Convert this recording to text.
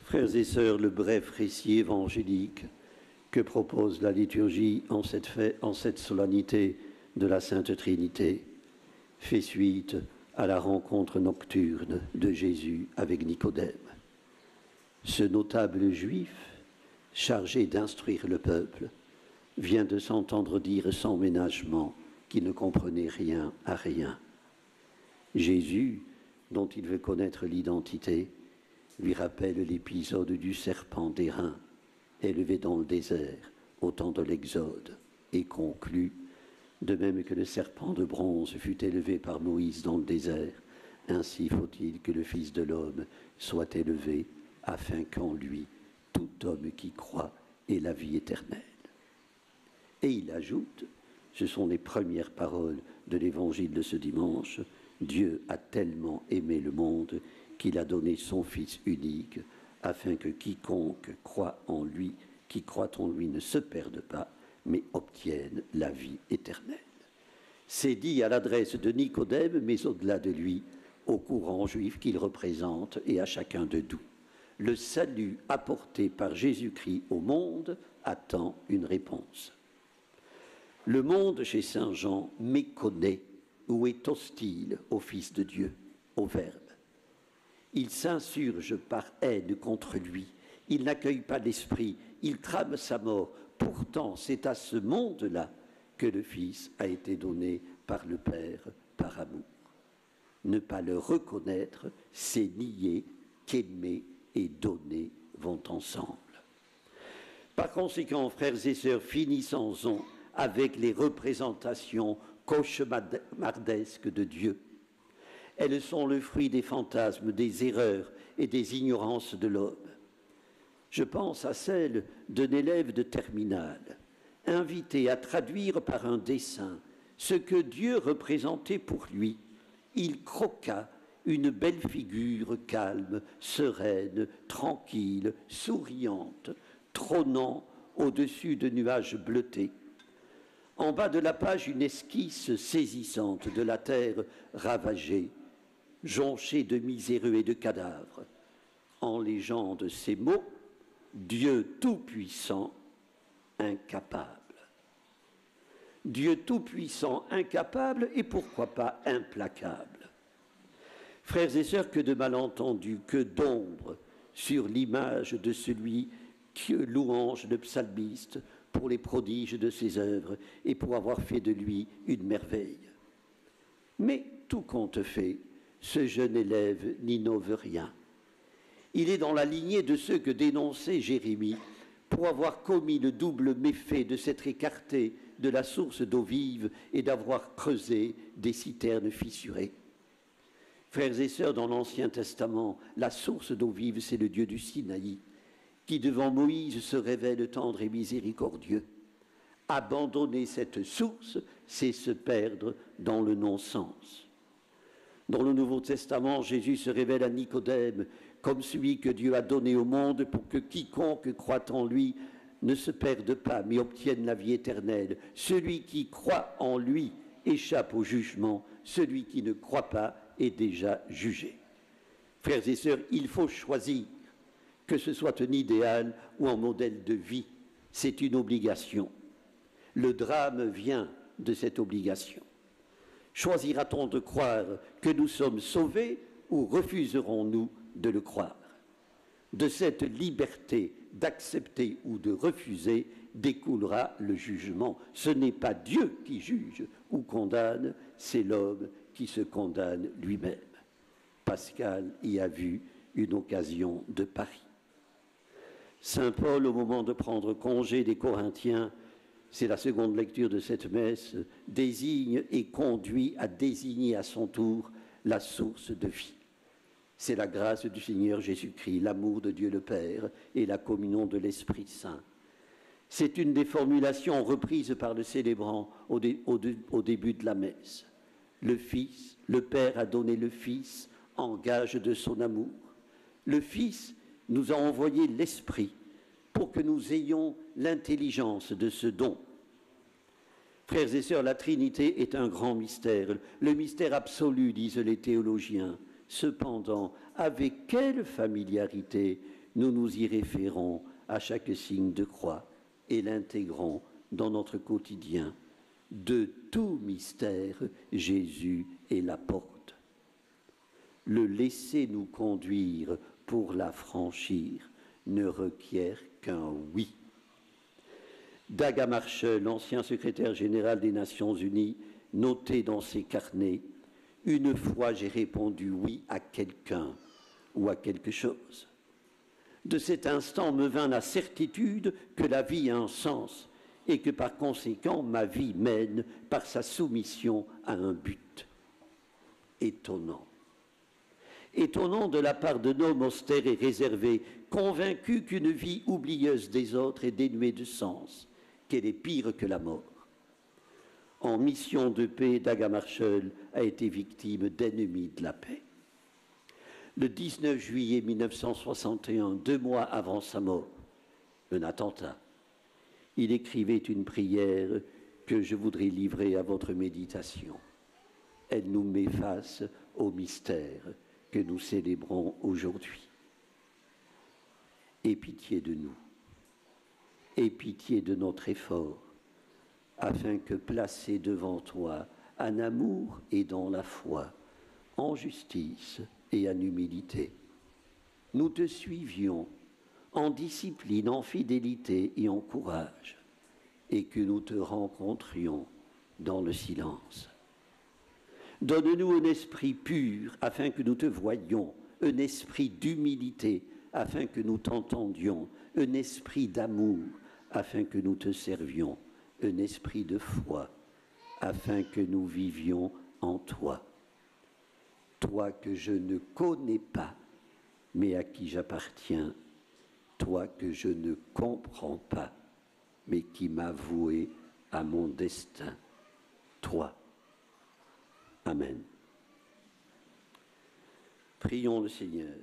Frères et sœurs, le bref récit évangélique que propose la liturgie en cette solennité de la Sainte Trinité fait suite à la rencontre nocturne de Jésus avec Nicodème. Ce notable juif, chargé d'instruire le peuple, vient de s'entendre dire sans ménagement qu'il ne comprenait rien à rien. Jésus, dont il veut connaître l'identité, lui rappelle l'épisode du serpent d'airain élevé dans le désert au temps de l'Exode et conclut, de même que le serpent de bronze fut élevé par Moïse dans le désert, ainsi faut-il que le Fils de l'homme soit élevé, afin qu'en lui, tout homme qui croit ait la vie éternelle. Et il ajoute, ce sont les premières paroles de l'évangile de ce dimanche, Dieu a tellement aimé le monde qu'il a donné son Fils unique, afin que quiconque croit en lui ne se perde pas, mais obtienne la vie éternelle. C'est dit à l'adresse de Nicodème, mais au-delà de lui, au courant juif qu'il représente et à chacun de nous. Le salut apporté par Jésus-Christ au monde attend une réponse. Le monde, chez saint Jean, méconnaît ou est hostile au Fils de Dieu, au Verbe. Il s'insurge par haine contre lui. Il n'accueille pas l'Esprit. Il trame sa mort. Pourtant, c'est à ce monde-là que le Fils a été donné par le Père par amour. Ne pas le reconnaître, c'est nier qu'aimer et donner vont ensemble. Par conséquent, frères et sœurs, finissons-en avec les représentations cauchemardesques de Dieu. Elles sont le fruit des fantasmes, des erreurs et des ignorances de l'homme. Je pense à celle d'un élève de terminale, invité à traduire par un dessin ce que Dieu représentait pour lui. Il croqua une belle figure calme, sereine, tranquille, souriante, trônant au-dessus de nuages bleutés. En bas de la page, une esquisse saisissante de la terre ravagée, jonchée de miséreux et de cadavres. En légende, ces mots, Dieu tout-puissant, incapable. Dieu tout-puissant, incapable et pourquoi pas implacable. Frères et sœurs, que de malentendus, que d'ombre sur l'image de celui que louange le psalmiste pour les prodiges de ses œuvres et pour avoir fait de lui une merveille. Mais tout compte fait, ce jeune élève n'innove rien. Il est dans la lignée de ceux que dénonçait Jérémie pour avoir commis le double méfait de s'être écarté de la source d'eau vive et d'avoir creusé des citernes fissurées. Frères et sœurs, dans l'Ancien Testament, la source d'eau vive, c'est le Dieu du Sinaï, qui devant Moïse se révèle tendre et miséricordieux. Abandonner cette source, c'est se perdre dans le non-sens. Dans le Nouveau Testament, Jésus se révèle à Nicodème comme celui que Dieu a donné au monde pour que quiconque croit en lui ne se perde pas, mais obtienne la vie éternelle. Celui qui croit en lui échappe au jugement, celui qui ne croit pas est déjà jugé. Frères et sœurs, il faut choisir, que ce soit un idéal ou un modèle de vie, c'est une obligation. Le drame vient de cette obligation. Choisira-t-on de croire que nous sommes sauvés ou refuserons-nous de le croire? De cette liberté d'accepter ou de refuser découlera le jugement. Ce n'est pas Dieu qui juge ou condamne, c'est l'homme qui se condamne lui-même. Pascal y a vu une occasion de pari. Saint Paul, au moment de prendre congé des Corinthiens, c'est la seconde lecture de cette messe, désigne et conduit à désigner à son tour la source de vie. C'est la grâce du Seigneur Jésus-Christ, l'amour de Dieu le Père et la communion de l'Esprit Saint. C'est une des formulations reprises par le célébrant au début de la messe. Le Fils, le Père a donné le Fils en gage de son amour. Le Fils nous a envoyé l'Esprit pour que nous ayons l'intelligence de ce don. Frères et sœurs, la Trinité est un grand mystère, le mystère absolu, disent les théologiens. Cependant, avec quelle familiarité nous nous y référons à chaque signe de croix et l'intégrons dans notre quotidien. De tout mystère, Jésus est la porte. Le laisser nous conduire pour la franchir ne requiert qu'un oui. Dag Hammarskjöld, l'ancien secrétaire général des Nations Unies, notait dans ses carnets « Une fois j'ai répondu oui à quelqu'un ou à quelque chose. De cet instant me vint la certitude que la vie a un sens et que par conséquent ma vie mène par sa soumission à un but. » Étonnant. Étonnant de la part d'un homme austère et réservé, convaincu qu'une vie oublieuse des autres est dénuée de sens, qu'elle est pire que la mort. En mission de paix, Dag Hammarskjöld a été victime d'ennemis de la paix. Le 19 juillet 1961, 2 mois avant sa mort, un attentat, il écrivait une prière que je voudrais livrer à votre méditation. Elle nous met face au mystère que nous célébrons aujourd'hui. Aie pitié de nous, aie pitié de notre effort, afin que, placés devant toi, en amour et dans la foi, en justice et en humilité, nous te suivions en discipline, en fidélité et en courage, et que nous te rencontrions dans le silence. Donne-nous un esprit pur afin que nous te voyions, un esprit d'humilité afin que nous t'entendions, un esprit d'amour afin que nous te servions, un esprit de foi afin que nous vivions en toi. Toi que je ne connais pas, mais à qui j'appartiens, toi que je ne comprends pas, mais qui m'as voué à mon destin, toi. Amen. Prions le Seigneur.